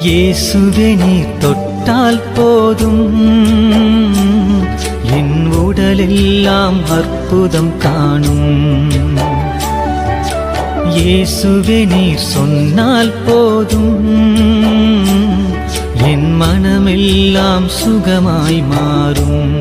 இயேசுவே நீர் தொட்டால் போதும், என் உடலெல்லாம் அற்புதம் காணும். இயேசுவே நீர் சொன்னால் போதும், என் மனமெல்லாம் சுகமாய் மாறும்.